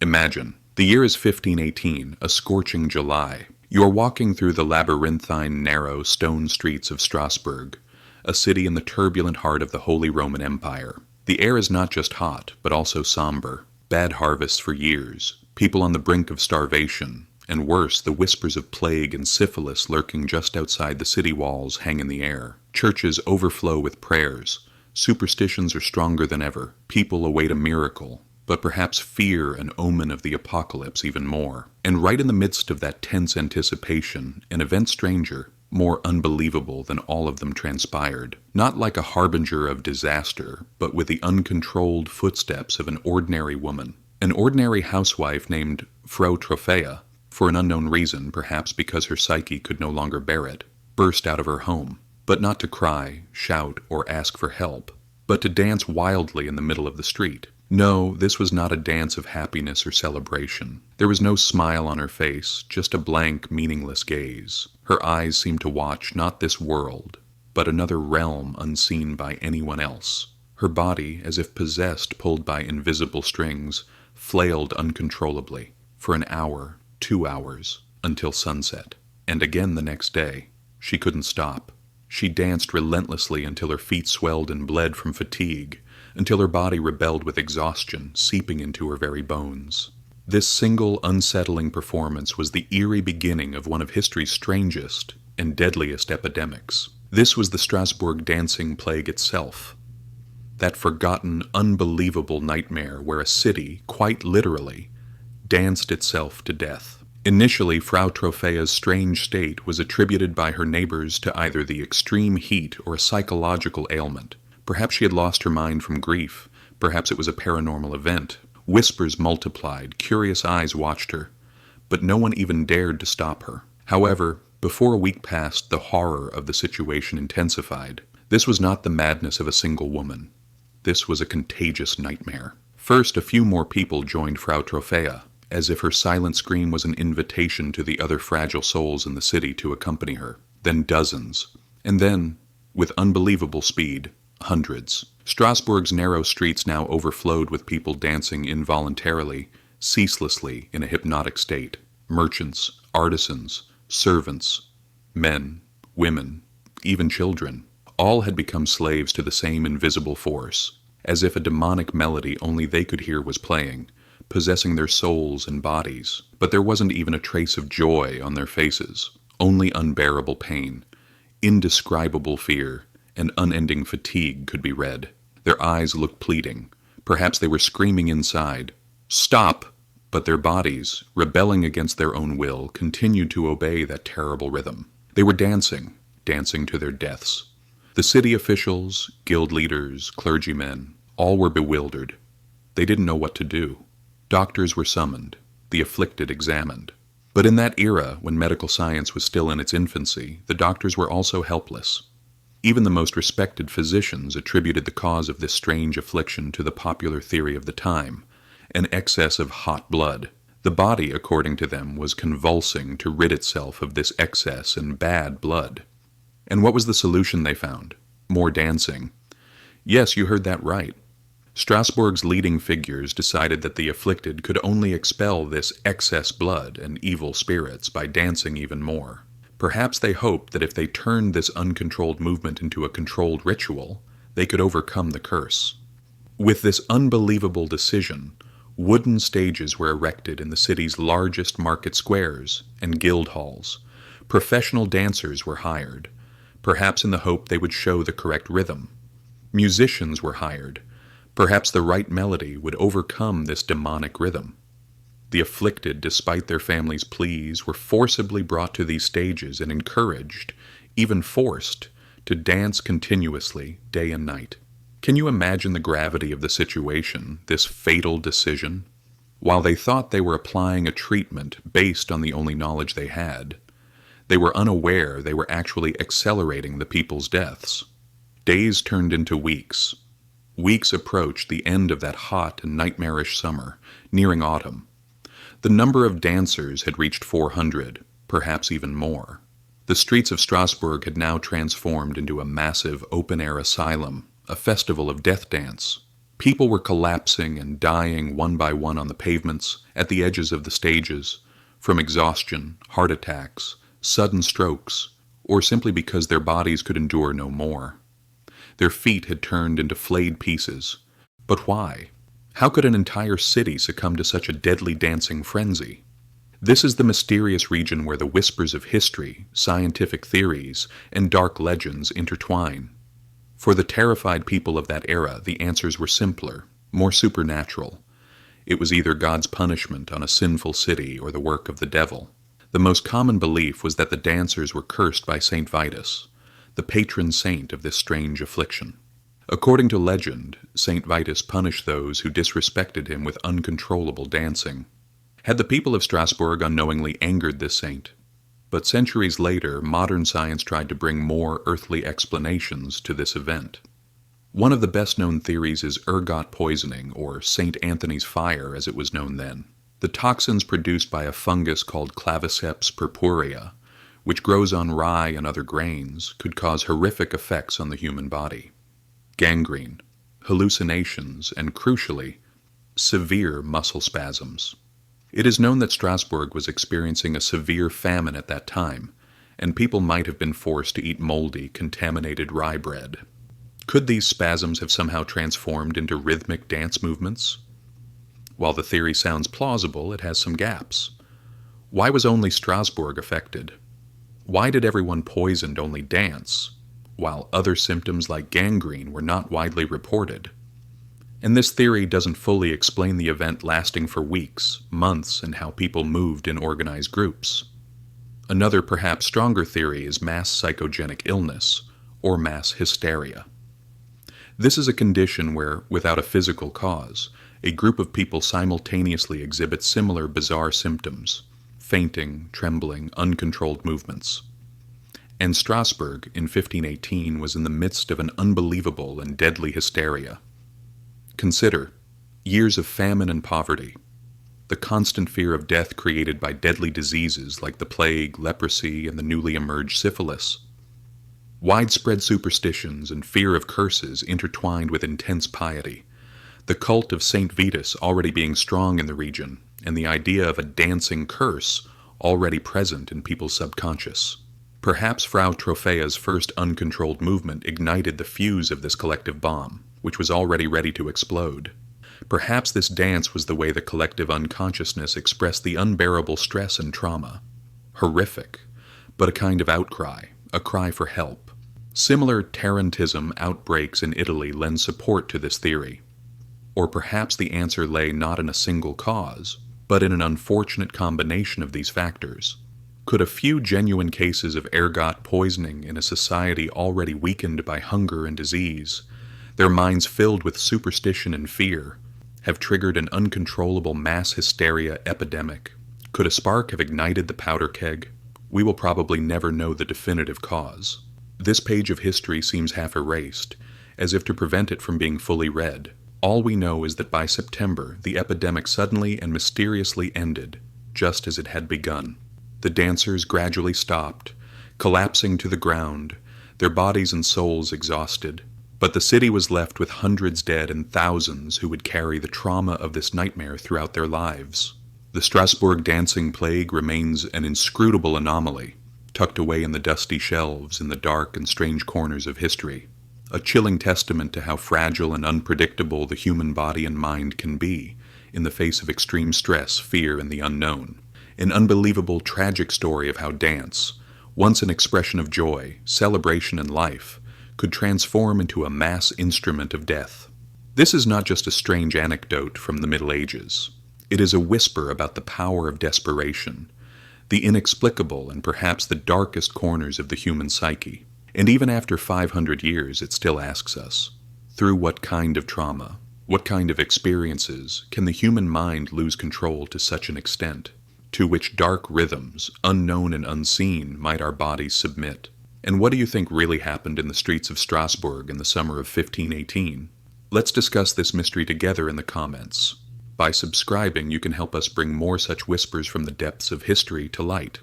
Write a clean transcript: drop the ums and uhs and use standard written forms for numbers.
Imagine, the year is 1518, a scorching July. You are walking through the labyrinthine, narrow, stone streets of Strasbourg, a city in the turbulent heart of the Holy Roman Empire. The air is not just hot, but also somber. Bad harvests for years, people on the brink of starvation, and worse, the whispers of plague and syphilis lurking just outside the city walls hang in the air. Churches overflow with prayers. Superstitions are stronger than ever. People await a miracle, but perhaps fear an omen of the apocalypse even more. And right in the midst of that tense anticipation, an event stranger, more unbelievable than all of them transpired. Not like a harbinger of disaster, but with the uncontrolled footsteps of an ordinary woman. An ordinary housewife named Frau Troffea, for an unknown reason, perhaps because her psyche could no longer bear it, burst out of her home. But not to cry, shout, or ask for help, but to dance wildly in the middle of the street. No, this was not a dance of happiness or celebration. There was no smile on her face, just a blank, meaningless gaze. Her eyes seemed to watch not this world, but another realm unseen by anyone else. Her body, as if possessed, pulled by invisible strings, flailed uncontrollably, for an hour, 2 hours, until sunset. And again the next day. She couldn't stop. She danced relentlessly until her feet swelled and bled from fatigue, until her body rebelled with exhaustion, seeping into her very bones. This single, unsettling performance was the eerie beginning of one of history's strangest and deadliest epidemics. This was the Strasbourg dancing plague itself. That forgotten, unbelievable nightmare where a city, quite literally, danced itself to death. Initially, Frau Troffea's strange state was attributed by her neighbors to either the extreme heat or a psychological ailment. Perhaps she had lost her mind from grief. Perhaps it was a paranormal event. Whispers multiplied, curious eyes watched her, but no one even dared to stop her. However, before a week passed, the horror of the situation intensified. This was not the madness of a single woman. This was a contagious nightmare. First, a few more people joined Frau Troffea, as if her silent scream was an invitation to the other fragile souls in the city to accompany her. Then dozens. And then, with unbelievable speed, hundreds. Strasbourg's narrow streets now overflowed with people dancing involuntarily, ceaselessly, in a hypnotic state. Merchants, artisans, servants, men, women, even children. All had become slaves to the same invisible force, as if a demonic melody only they could hear was playing, possessing their souls and bodies. But there wasn't even a trace of joy on their faces, only unbearable pain, indescribable fear, and unending fatigue could be read. Their eyes looked pleading. Perhaps they were screaming inside, "Stop!" But their bodies, rebelling against their own will, continued to obey that terrible rhythm. They were dancing to their deaths. The city officials, guild leaders, clergymen, all were bewildered. They didn't know what to do. Doctors were summoned, the afflicted examined. But in that era, when medical science was still in its infancy, the doctors were also helpless. Even the most respected physicians attributed the cause of this strange affliction to the popular theory of the time, an excess of hot blood. The body, according to them, was convulsing to rid itself of this excess and bad blood. And what was the solution they found? More dancing. Yes, you heard that right. Strasbourg's leading figures decided that the afflicted could only expel this excess blood and evil spirits by dancing even more. Perhaps they hoped that if they turned this uncontrolled movement into a controlled ritual, they could overcome the curse. With this unbelievable decision, wooden stages were erected in the city's largest market squares and guild halls. Professional dancers were hired, perhaps in the hope they would show the correct rhythm. Musicians were hired. Perhaps the right melody would overcome this demonic rhythm. The afflicted, despite their families' pleas, were forcibly brought to these stages and encouraged, even forced, to dance continuously, day and night. Can you imagine the gravity of the situation, this fatal decision? While they thought they were applying a treatment based on the only knowledge they had, they were unaware they were actually accelerating the people's deaths. Days turned into weeks. Weeks approached the end of that hot and nightmarish summer, nearing autumn. The number of dancers had reached 400, perhaps even more. The streets of Strasbourg had now transformed into a massive open-air asylum, a festival of death dance. People were collapsing and dying one by one on the pavements, at the edges of the stages, from exhaustion, heart attacks, sudden strokes, or simply because their bodies could endure no more. Their feet had turned into flayed pieces. But why? How could an entire city succumb to such a deadly dancing frenzy? This is the mysterious region where the whispers of history, scientific theories, and dark legends intertwine. For the terrified people of that era, the answers were simpler, more supernatural. It was either God's punishment on a sinful city or the work of the devil. The most common belief was that the dancers were cursed by Saint Vitus, the patron saint of this strange affliction. According to legend, Saint Vitus punished those who disrespected him with uncontrollable dancing. Had the people of Strasbourg unknowingly angered this saint? But centuries later, modern science tried to bring more earthly explanations to this event. One of the best-known theories is ergot poisoning, or St. Anthony's fire as it was known then. The toxins produced by a fungus called Claviceps purpurea, which grows on rye and other grains, could cause horrific effects on the human body. Gangrene, hallucinations, and crucially, severe muscle spasms. It is known that Strasbourg was experiencing a severe famine at that time, and people might have been forced to eat moldy, contaminated rye bread. Could these spasms have somehow transformed into rhythmic dance movements? While the theory sounds plausible, it has some gaps. Why was only Strasbourg affected? Why did everyone poisoned only dance, while other symptoms like gangrene were not widely reported? And this theory doesn't fully explain the event lasting for weeks, months, and how people moved in organized groups. Another perhaps stronger theory is mass psychogenic illness, or mass hysteria. This is a condition where, without a physical cause, a group of people simultaneously exhibit similar bizarre symptoms: fainting, trembling, uncontrolled movements. And Strasbourg, in 1518, was in the midst of an unbelievable and deadly hysteria. Consider years of famine and poverty, the constant fear of death created by deadly diseases like the plague, leprosy, and the newly emerged syphilis, widespread superstitions and fear of curses intertwined with intense piety, the cult of Saint Vitus already being strong in the region, and the idea of a dancing curse already present in people's subconscious. Perhaps Frau Troffea's first uncontrolled movement ignited the fuse of this collective bomb, which was already ready to explode. Perhaps this dance was the way the collective unconsciousness expressed the unbearable stress and trauma. Horrific, but a kind of outcry, a cry for help. Similar tarantism outbreaks in Italy lend support to this theory. Or perhaps the answer lay not in a single cause, but in an unfortunate combination of these factors. Could a few genuine cases of ergot poisoning in a society already weakened by hunger and disease, their minds filled with superstition and fear, have triggered an uncontrollable mass hysteria epidemic? Could a spark have ignited the powder keg? We will probably never know the definitive cause. This page of history seems half erased, as if to prevent it from being fully read. All we know is that by September, the epidemic suddenly and mysteriously ended, just as it had begun. The dancers gradually stopped, collapsing to the ground, their bodies and souls exhausted. But the city was left with hundreds dead and thousands who would carry the trauma of this nightmare throughout their lives. The Strasbourg dancing plague remains an inscrutable anomaly, tucked away in the dusty shelves in the dark and strange corners of history, a chilling testament to how fragile and unpredictable the human body and mind can be in the face of extreme stress, fear, and the unknown. An unbelievable, tragic story of how dance, once an expression of joy, celebration, and life, could transform into a mass instrument of death. This is not just a strange anecdote from the Middle Ages. It is a whisper about the power of desperation, the inexplicable and perhaps the darkest corners of the human psyche. And even after 500 years, it still asks us, through what kind of trauma, what kind of experiences can the human mind lose control to such an extent? To which dark rhythms, unknown and unseen, might our bodies submit? And what do you think really happened in the streets of Strasbourg in the summer of 1518? Let's discuss this mystery together in the comments. By subscribing, you can help us bring more such whispers from the depths of history to light.